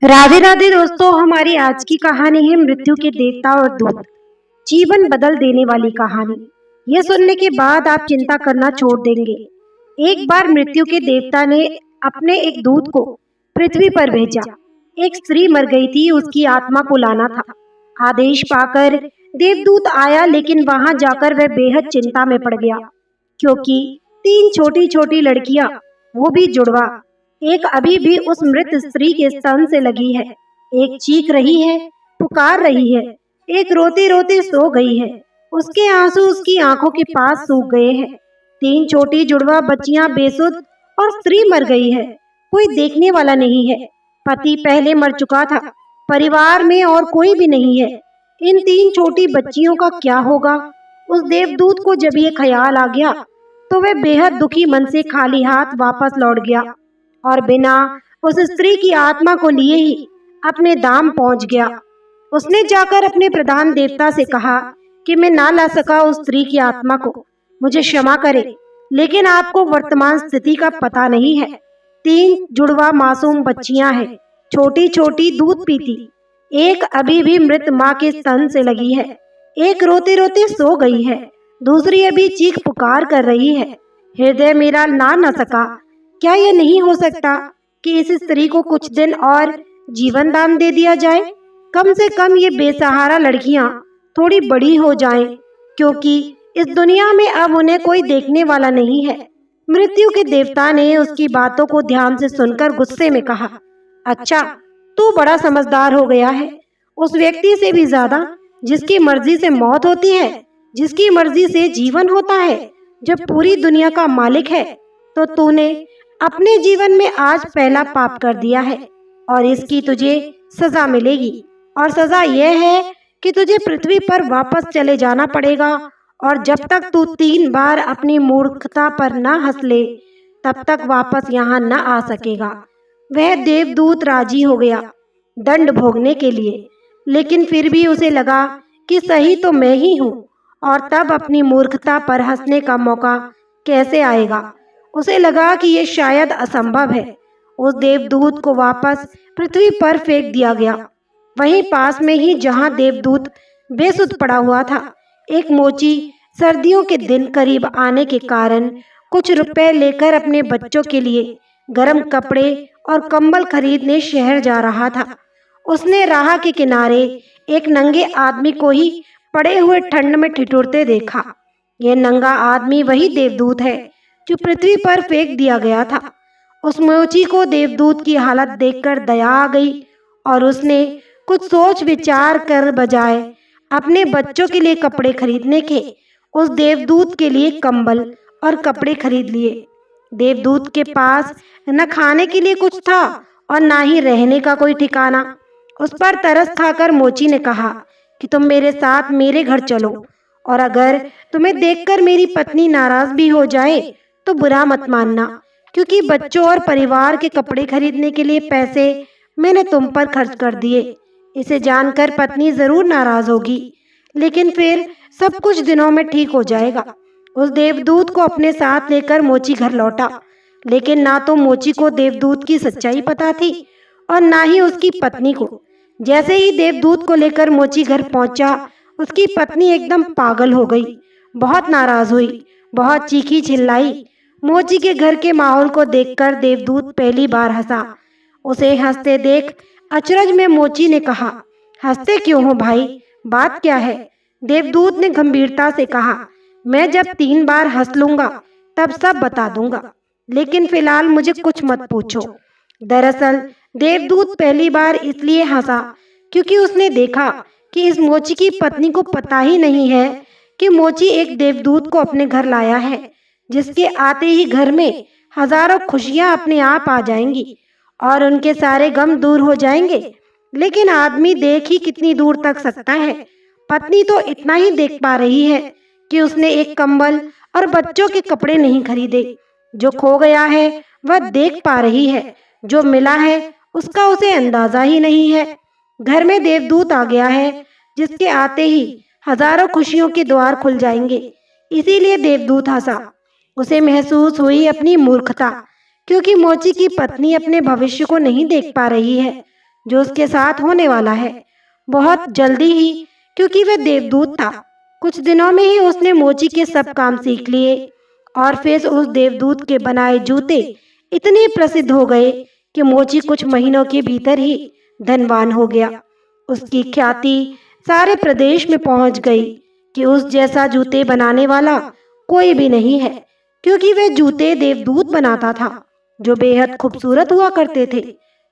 राधे राधे दोस्तों, हमारी आज की कहानी है मृत्यु के देवता और दूत। जीवन बदल देने वाली कहानी। यह सुनने के बाद आप चिंता करना छोड़ देंगे। एक बार मृत्यु के देवता ने अपने एक दूत को पृथ्वी पर भेजा। एक स्त्री मर गई थी, उसकी आत्मा को लाना था। आदेश पाकर देवदूत आया, लेकिन वहां जाकर वह बेहद चिंता में पड़ गया, क्योंकि तीन छोटी छोटी लड़कियां, वो भी जुड़वा, एक अभी भी उस मृत स्त्री के स्तन से लगी है। एक चीख रही है, पुकार रही है, एक रोते रोते सो गई है। उसके आंसू उसकी आंखों के पास सूख गए हैं। तीन छोटी जुड़वा बच्चियां बेसुध और स्त्री मर गई है। कोई देखने वाला नहीं है। पति पहले मर चुका था। परिवार में और कोई भी नहीं है। इन तीन छोटी बच्चियों का क्या होगा? उस देवदूत को जब ये ख्याल आ गया तो वह बेहद दुखी मन से खाली हाथ वापस लौट गया और बिना उस स्त्री की आत्मा को लिए ही अपने धाम पहुंच गया। उसने जाकर अपने प्रधान देवता से कहा कि मैं ना ला सका उस स्त्री की आत्मा को, मुझे क्षमा करें, लेकिन आपको वर्तमान स्थिति का पता नहीं है। तीन जुड़वा मासूम बच्चियां हैं, छोटी छोटी दूध पीती। एक अभी भी मृत माँ के स्तन से लगी है, एक रोते रोते सो गई है, दूसरी अभी चीख पुकार कर रही है। हृदय मेरा ना न सका। क्या यह नहीं हो सकता कि इस स्त्री को कुछ दिन और जीवन दान दे दिया जाए? कम से कम ये बेसहारा लड़कियां थोड़ी बड़ी हो जाएं, क्योंकि इस दुनिया में अब उन्हें कोई देखने वाला नहीं है। मृत्यु के देवता ने उसकी बातों को ध्यान से सुनकर गुस्से में कहा, अच्छा, तू बड़ा समझदार हो गया है। उस व्यक्ति से भी ज्यादा जिसकी मर्जी से मौत होती है, जिसकी मर्जी से जीवन होता है, जो पूरी दुनिया का मालिक है, तो तूने अपने जीवन में आज पहला पाप कर दिया है और इसकी तुझे सजा मिलेगी। और सजा यह है कि तुझे पृथ्वी पर वापस चले जाना पड़ेगा, और जब तक तू 3 बार अपनी मूर्खता पर न हंस ले, तब तक वापस यहाँ न आ सकेगा। वह देवदूत राजी हो गया दंड भोगने के लिए, लेकिन फिर भी उसे लगा कि सही तो मैं ही हूँ, और तब अपनी मूर्खता पर हंसने का मौका कैसे आएगा। उसे लगा कि ये शायद असंभव है। उस देवदूत को वापस पृथ्वी पर फेंक दिया गया। वहीं पास में ही जहां देवदूत बेसुध पड़ा हुआ था, एक मोची सर्दियों के दिन करीब आने के कारण कुछ रुपए लेकर अपने बच्चों के लिए गर्म कपड़े और कंबल खरीदने शहर जा रहा था। उसने राह के किनारे एक नंगे आदमी को ही पड़े हुए ठंड में ठिठुरते देखा। यह नंगा आदमी वही देवदूत है जो पृथ्वी पर फेंक दिया गया था। उस मोची को देवदूत की हालत देखकर दया आ गई और उसने कुछ सोच विचार कर बजाय अपने बच्चों के लिए कपड़े खरीदने के, उस देवदूत के लिए कंबल और कपड़े खरीद लिए। देवदूत के पास न खाने के लिए कुछ था और ना ही रहने का कोई ठिकाना। उस पर तरस खाकर मोची ने कहा कि तुम मेरे साथ मेरे घर चलो, और अगर तुम्हें देखकर मेरी पत्नी नाराज भी हो जाए तो बुरा मत मानना, क्योंकि बच्चों और परिवार के कपड़े खरीदने के लिए पैसे मैंने तुम पर खर्च कर दिए। इसे जानकर पत्नी जरूर नाराज होगी, लेकिन फिर सब कुछ दिनों में ठीक हो जाएगा। उस देवदूत को अपने साथ लेकर मोची घर लौटा, लेकिन ना तो मोची को देवदूत की सच्चाई पता थी और ना ही उसकी पत्नी को। जैसे ही देवदूत को लेकर मोची घर पहुंचा, उसकी पत्नी एकदम पागल हो गई, बहुत नाराज हुई, बहुत चीखी चिल्लाई। मोची के घर के माहौल को देखकर देवदूत पहली बार हंसा। उसे हंसते देख अचरज में मोची ने कहा, हंसते क्यों हो भाई, बात क्या है? देवदूत ने गंभीरता से कहा, मैं जब 3 बार हंस लूंगा तब सब बता दूंगा, लेकिन फिलहाल मुझे कुछ मत पूछो। दरअसल देवदूत पहली बार इसलिए हंसा क्योंकि उसने देखा कि इस मोची की पत्नी को पता ही नहीं है कि मोची एक देवदूत को अपने घर लाया है, जिसके आते ही घर में हजारों खुशियां अपने आप आ जाएंगी और उनके सारे गम दूर हो जाएंगे। लेकिन आदमी देख ही कितनी दूर तक सकता है। पत्नी तो इतना ही देख पा रही है कि उसने एक कंबल और बच्चों के कपड़े नहीं खरीदे। जो खो गया है वह देख पा रही है, जो मिला है उसका उसे अंदाजा ही नहीं है। घर में देवदूत आ गया है, जिसके आते ही हजारों खुशियों के द्वार खुल जाएंगे। इसीलिए देवदूत हंसा। उसे महसूस हुई अपनी मूर्खता, क्योंकि मोची की पत्नी अपने भविष्य को नहीं देख पा रही है। जो उसके साथ होने वाला है। बहुत जल्दी ही, क्योंकि वह देवदूत था, कुछ दिनों में ही उसने मोची के सब काम सीख लिए और फिर उस देवदूत के बनाए जूते इतने प्रसिद्ध हो गए कि मोची कुछ महीनों के भीतर ही धनवान हो गया। उसकी ख्याति सारे प्रदेश में पहुंच गई कि उस जैसा जूते बनाने वाला कोई भी नहीं है, क्योंकि वह जूते देवदूत बनाता था जो बेहद खूबसूरत हुआ करते थे।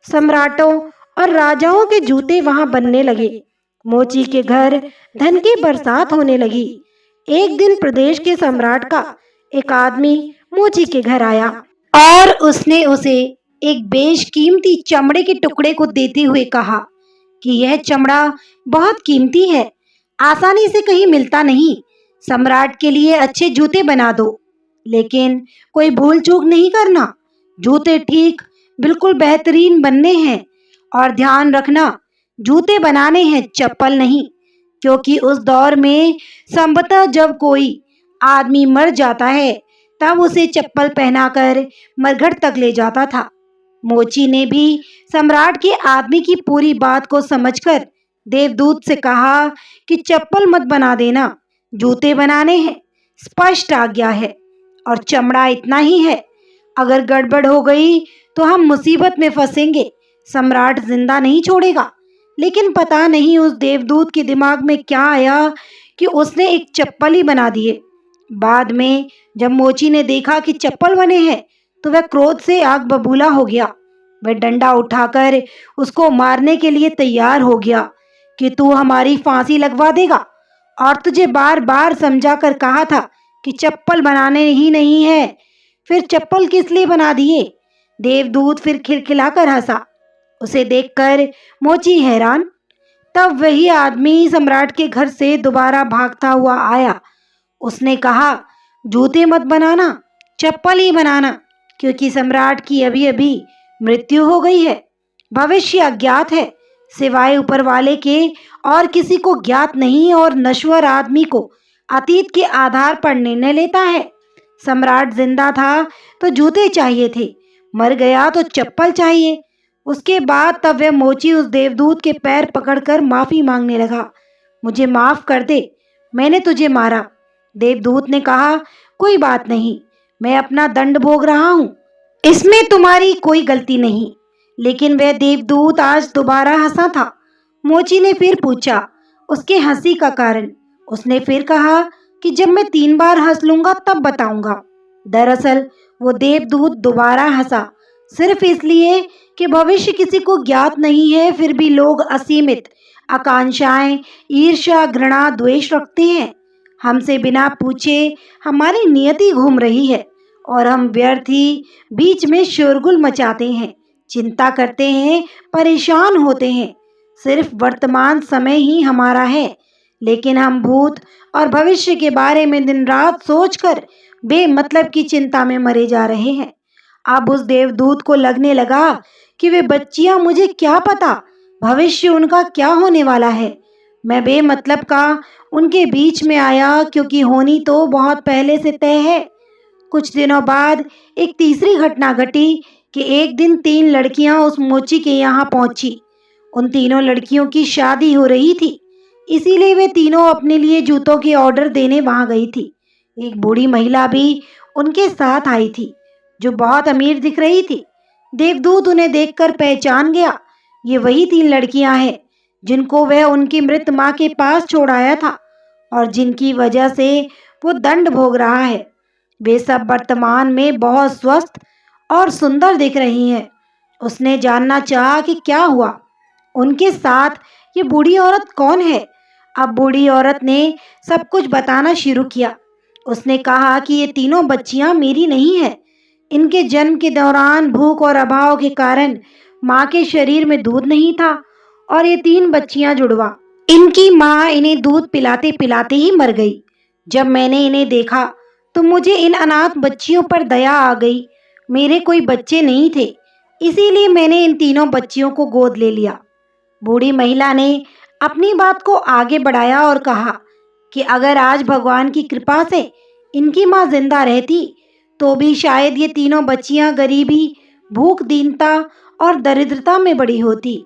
सम्राटों और राजाओं के जूते वहां बनने लगे। मोची के घर धन की बरसात होने लगी। एक दिन प्रदेश के सम्राट का एक आदमी मोची के घर आया और उसने उसे एक बेशकीमती चमड़े के टुकड़े को देते हुए कहा कि यह चमड़ा बहुत कीमती है, आसानी से कहीं मिलता नहीं। सम्राट के लिए अच्छे जूते बना दो, लेकिन कोई भूल चूक नहीं करना। जूते ठीक बिल्कुल बेहतरीन बनने हैं और ध्यान रखना, जूते बनाने हैं, चप्पल नहीं, क्योंकि उस दौर में संभवतः जब कोई आदमी मर जाता है तब उसे चप्पल पहनाकर मरघट तक ले जाता था। मोची ने भी सम्राट के आदमी की पूरी बात को समझकर देवदूत से कहा कि चप्पल मत बना देना, जूते बनाने हैं, स्पष्ट आज्ञा है, और चमड़ा इतना ही है। अगर गड़बड़ हो गई तो हम मुसीबत में फंसेंगे। सम्राट जिंदा नहीं छोड़ेगा। लेकिन पता नहीं उस देवदूत के दिमाग में क्या आया कि उसने एक चप्पल ही बना दिए। बाद में जब मोची ने देखा कि चप्पल बने हैं तो वह क्रोध से आग बबूला हो गया। वह डंडा उठाकर उसको मारने के लिए तैयार हो गया कि तू हमारी फांसी लगवा देगा, और तुझे बार बार समझा कर कहा था कि चप्पल बनाने ही नहीं है, फिर चप्पल किस लिए बना दिए। देवदूत फिर खिलखिलाकर हंसा। उसे देखकर मोची हैरान। तब वही आदमी सम्राट के घर से दोबारा भागता हुआ आया। उसने कहा, जूते मत बनाना, चप्पल ही बनाना, क्योंकि सम्राट की अभी अभी मृत्यु हो गई है। भविष्य अज्ञात है, सिवाय ऊपर वाले के और किसी को ज्ञात नहीं, और नश्वर आदमी को अतीत के आधार पर निर्णय लेता है। सम्राट जिंदा था तो जूते चाहिए थे, मर गया तो चप्पल चाहिए। उसके बाद तब वह मोची उस देवदूत के पैर पकड़कर माफी मांगने लगा। मुझे माफ कर दे, मैंने तुझे मारा। देवदूत ने कहा, कोई बात नहीं, मैं अपना दंड भोग रहा हूँ, इसमें तुम्हारी कोई गलती नहीं। लेकिन वह देवदूत आज दोबारा हंसा था। मोची ने फिर पूछा उसके हंसी का कारण। उसने फिर कहा कि जब मैं 3 बार हंस लूंगा तब बताऊंगा। दरअसल वो देवदूत दोबारा हंसा, सिर्फ इसलिए कि भविष्य किसी को ज्ञात नहीं है, फिर भी लोग असीमित आकांक्षाएं, ईर्ष्या, घृणा, द्वेष रखते हैं। हमसे बिना पूछे हमारी नियति घूम रही है और हम व्यर्थ ही बीच में शोरगुल मचाते हैं, चिंता करते हैं, परेशान होते हैं। सिर्फ वर्तमान समय ही हमारा है, लेकिन हम भूत और भविष्य के बारे में दिन रात सोचकर बेमतलब की चिंता में मरे जा रहे हैं। अब उस देवदूत को लगने लगा कि वे बच्चियां, मुझे क्या पता भविष्य उनका क्या होने वाला है। मैं बेमतलब का उनके बीच में आया, क्योंकि होनी तो बहुत पहले से तय है। कुछ दिनों बाद एक तीसरी घटना घटी कि एक दिन 3 लड़कियां उस मोची के यहाँ पहुंची। उन तीनों लड़कियों की शादी हो रही थी, इसीलिए वे तीनों अपने लिए जूतों के ऑर्डर देने वहां गई थी। एक बूढ़ी महिला भी उनके साथ आई थी, जो बहुत अमीर दिख रही थी। देवदूत उन्हें देखकर पहचान गया। ये वही 3 लड़कियां हैं जिनको वह उनकी मृत माँ के पास छोड़ आया था और जिनकी वजह से वो दंड भोग रहा है। वे सब वर्तमान में बहुत स्वस्थ और सुंदर दिख रही हैं। उसने जानना चाहा कि क्या हुआ, उनके साथ ये बूढ़ी औरत कौन है। अब बूढ़ी औरत ने सब कुछ बताना शुरू किया। उसने कहा कि ये तीनों बच्चियां मेरी नहीं है। इनके जन्म के दौरान भूख और अभाव के कारण माँ के शरीर में दूध नहीं था और ये 3 बच्चियां जुड़वा। इनकी माँ इन्हें दूध पिलाते पिलाते ही मर गई। जब मैंने इन्हें देखा तो मुझे इन अनाथ बच्चियों पर दया आ गई। मेरे कोई बच्चे नहीं थे, इसीलिए मैंने इन तीनों बच्चियों को गोद ले लिया। बूढ़ी महिला ने अपनी बात को आगे बढ़ाया और कहा कि अगर आज भगवान की कृपा से इनकी माँ जिंदा रहती तो भी शायद ये तीनों बच्चियां गरीबी, भूख, दीनता और दरिद्रता में बड़ी होती।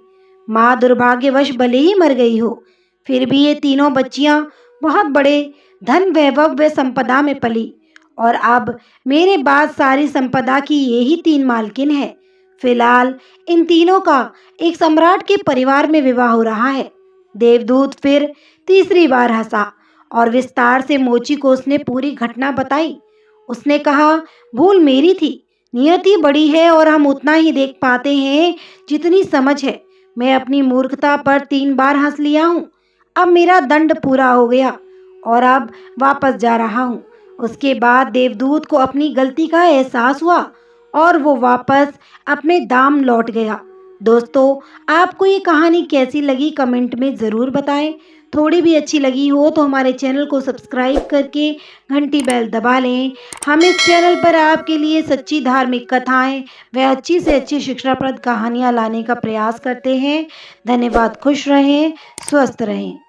माँ दुर्भाग्यवश भले ही मर गई हो, फिर भी ये तीनों बच्चियां बहुत बड़े धन वैभव व संपदा में पली और अब मेरे बाद सारी संपदा की यही तीन मालकिन है। फिलहाल इन तीनों का एक सम्राट के परिवार में विवाह हो रहा है। देवदूत फिर तीसरी बार हंसा और विस्तार से मोची को उसने पूरी घटना बताई। उसने कहा, भूल मेरी थी, नियति बड़ी है और हम उतना ही देख पाते हैं जितनी समझ है। मैं अपनी मूर्खता पर 3 बार हंस लिया हूँ। अब मेरा दंड पूरा हो गया और अब वापस जा रहा हूँ। उसके बाद देवदूत को अपनी गलती का एहसास हुआ और वो वापस अपने धाम लौट गया। दोस्तों, आपको ये कहानी कैसी लगी कमेंट में ज़रूर बताएं। थोड़ी भी अच्छी लगी हो तो हमारे चैनल को सब्सक्राइब करके घंटी बेल दबा लें। हम इस चैनल पर आपके लिए सच्ची धार्मिक कथाएं व अच्छी से अच्छी शिक्षाप्रद कहानियाँ लाने का प्रयास करते हैं। धन्यवाद। खुश रहें, स्वस्थ रहें।